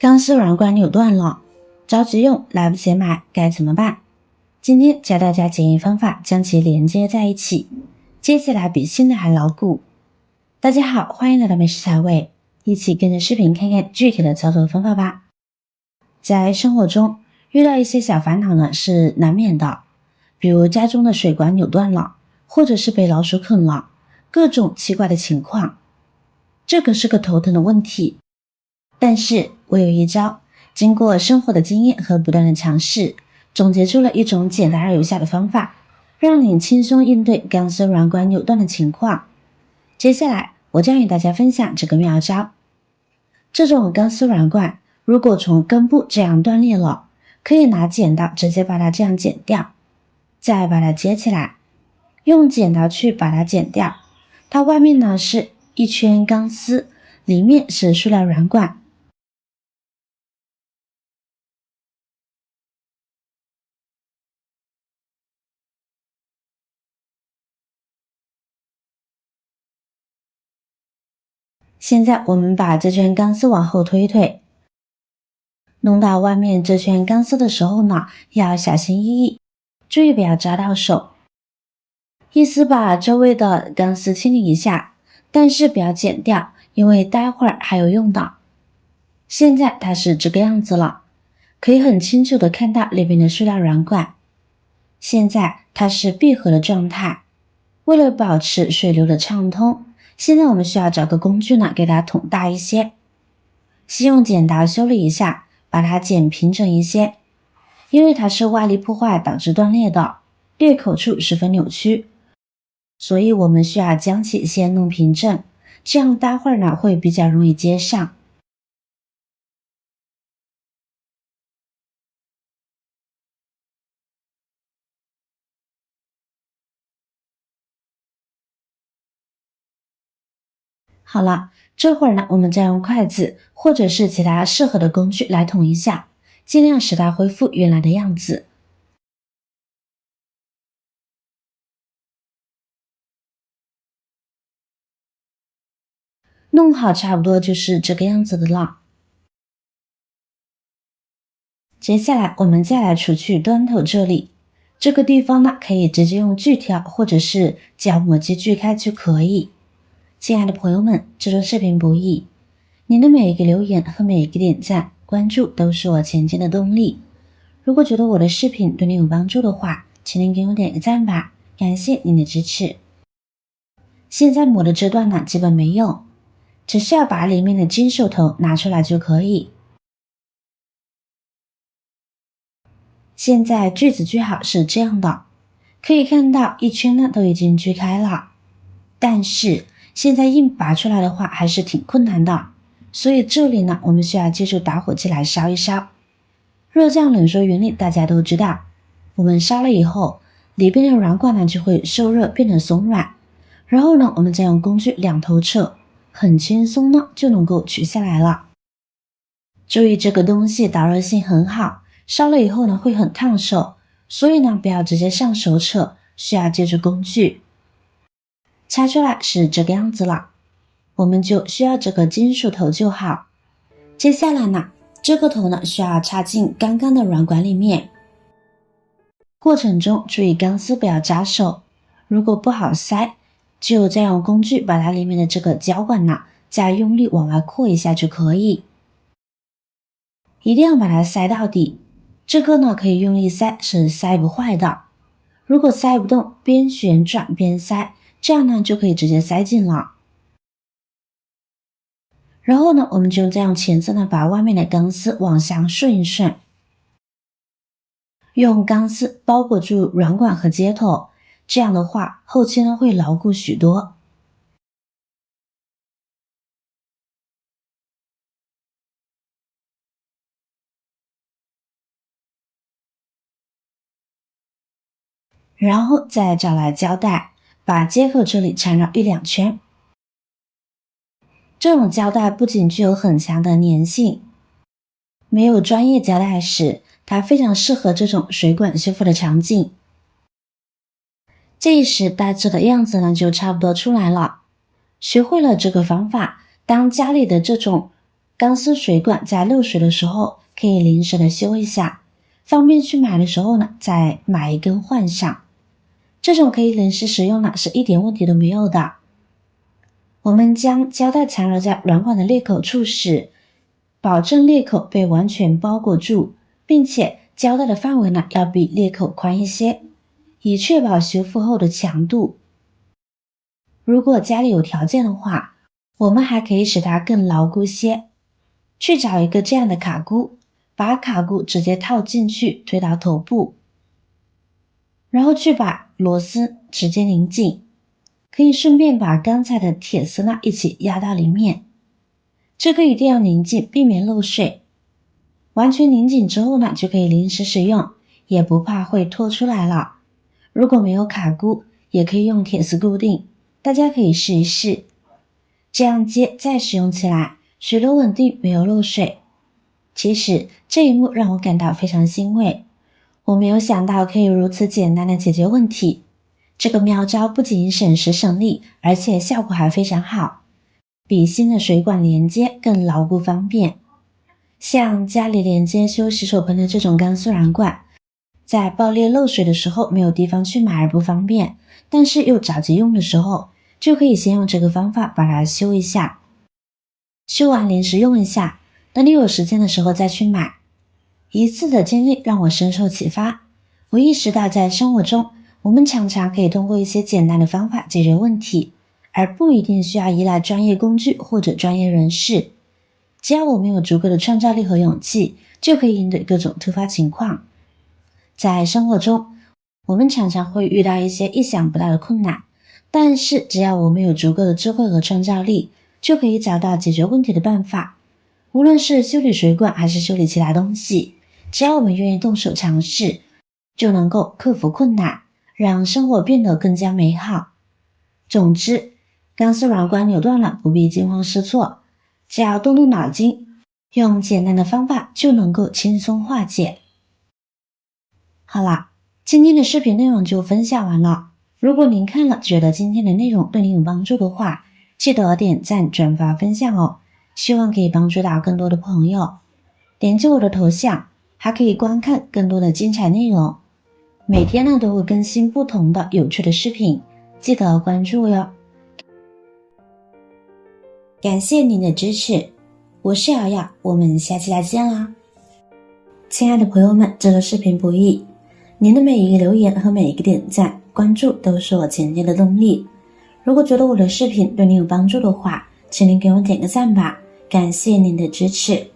钢丝软管扭断了，着急用来不及买该怎么办？今天教大家简易方法将其连接在一起，接起来比新的还牢固。大家好，欢迎来到美食彩味，一起跟着视频看看具体的操作方法吧。在生活中遇到一些小烦恼呢是难免的，比如家中的水管扭断了，或者是被老鼠啃了，各种奇怪的情况，这个是个头疼的问题。但是我有一招，经过生活的经验和不断的尝试，总结出了一种简单而有效的方法，让你轻松应对钢丝软管扭断的情况。接下来我将与大家分享这个妙招。这种钢丝软管如果从根部这样断裂了，可以拿剪刀直接把它这样剪掉，再把它接起来，用剪刀去把它剪掉。它外面呢是一圈钢丝，里面是塑料软管。现在我们把这圈钢丝往后推一推，弄到外面这圈钢丝的时候呢，要小心翼翼，注意不要扎到手。意思把周围的钢丝清理一下，但是不要剪掉，因为待会儿还有用的。现在它是这个样子了，可以很清楚的看到里面的塑料软管。现在它是闭合的状态，为了保持水流的畅通，现在我们需要找个工具呢，给它捅大一些。先用剪刀修理一下，把它剪平整一些。因为它是外力破坏导致断裂的，裂口处十分扭曲，所以我们需要将其先弄平整，这样待会儿呢会比较容易接上。好了，这会儿呢，我们再用筷子或者是其他适合的工具来捅一下，尽量使它恢复原来的样子。弄好差不多就是这个样子的了。接下来我们再来除去端头这里，这个地方呢可以直接用锯条或者是角磨机锯开就可以。亲爱的朋友们，制作视频不易，您的每一个留言和每一个点赞、关注都是我前进的动力。如果觉得我的视频对您有帮助的话，请您给我点个赞吧，感谢您的支持。现在磨的这段呢基本没用，只需要把里面的金属头拿出来就可以。现在锯子锯好是这样的，可以看到一圈呢都已经锯开了，但是现在硬拔出来的话还是挺困难的，所以这里呢我们需要借助打火机来烧一烧。热胀冷缩原理大家都知道，我们烧了以后，里边的软管呢就会受热变得松软，然后呢我们再用工具两头扯，很轻松呢就能够取下来了。注意这个东西导热性很好，烧了以后呢会很烫手，所以呢不要直接上手扯，需要借助工具。拆出来是这个样子了，我们就需要这个金属头就好。接下来呢，这个头呢需要插进刚刚的软管里面，过程中注意钢丝不要扎手，如果不好塞，就再用工具把它里面的这个胶管呢再用力往外扩一下就可以。一定要把它塞到底，这个呢可以用力塞，是塞不坏的。如果塞不动，边旋转边塞，这样呢就可以直接塞进了。然后呢，我们就再用钳子呢把外面的钢丝往下顺一顺，用钢丝包裹住软管和接头，这样的话后期呢会牢固许多。然后再找来胶带，把接口这里缠绕一两圈。这种胶带不仅具有很强的粘性，没有专业胶带时，它非常适合这种水管修复的场景。这时大致的样子呢就差不多出来了。学会了这个方法，当家里的这种钢丝水管在漏水的时候可以临时的修一下，方便去买的时候呢再买一根换上。这种可以临时使用呢是一点问题都没有的。我们将胶带缠绕在软管的裂口处时，保证裂口被完全包裹住，并且胶带的范围呢要比裂口宽一些，以确保修复后的强度。如果家里有条件的话，我们还可以使它更牢固些。去找一个这样的卡箍，把卡箍直接套进去，推到头部，然后去把螺丝直接拧紧，可以顺便把刚才的铁丝呢一起压到里面。这个一定要拧紧，避免漏水。完全拧紧之后呢，就可以临时使用，也不怕会脱出来了。如果没有卡箍，也可以用铁丝固定，大家可以试一试。这样接再使用起来，水流稳定，没有漏水。其实这一幕让我感到非常欣慰，我没有想到可以如此简单的解决问题。这个妙招不仅省时省力，而且效果还非常好，比新的水管连接更牢固方便。像家里连接修洗手盆的这种钢丝软管，在爆裂漏水的时候没有地方去买而不方便，但是又着急用的时候，就可以先用这个方法把它修一下，修完临时用一下，等你有时间的时候再去买。一次的经历让我深受启发，我意识到在生活中，我们常常可以通过一些简单的方法解决问题，而不一定需要依赖专业工具或者专业人士。只要我们有足够的创造力和勇气，就可以应对各种突发情况。在生活中，我们常常会遇到一些意想不到的困难，但是只要我们有足够的智慧和创造力，就可以找到解决问题的办法。无论是修理水管还是修理其他东西，只要我们愿意动手尝试，就能够克服困难，让生活变得更加美好。总之，钢丝软管扭断了不必惊慌失措，只要动动脑筋，用简单的方法就能够轻松化解。好啦，今天的视频内容就分享完了。如果您看了觉得今天的内容对您有帮助的话，记得点赞、转发、分享哦，希望可以帮助到更多的朋友。点击我的头像，还可以观看更多的精彩内容。每天呢都会更新不同的有趣的视频，记得关注哟。感谢您的支持，我是瑶瑶，我们下期再见啦。亲爱的朋友们，这个视频不易，您的每一个留言和每一个点赞、关注都是我前进的动力。如果觉得我的视频对您有帮助的话，请您给我点个赞吧，感谢您的支持。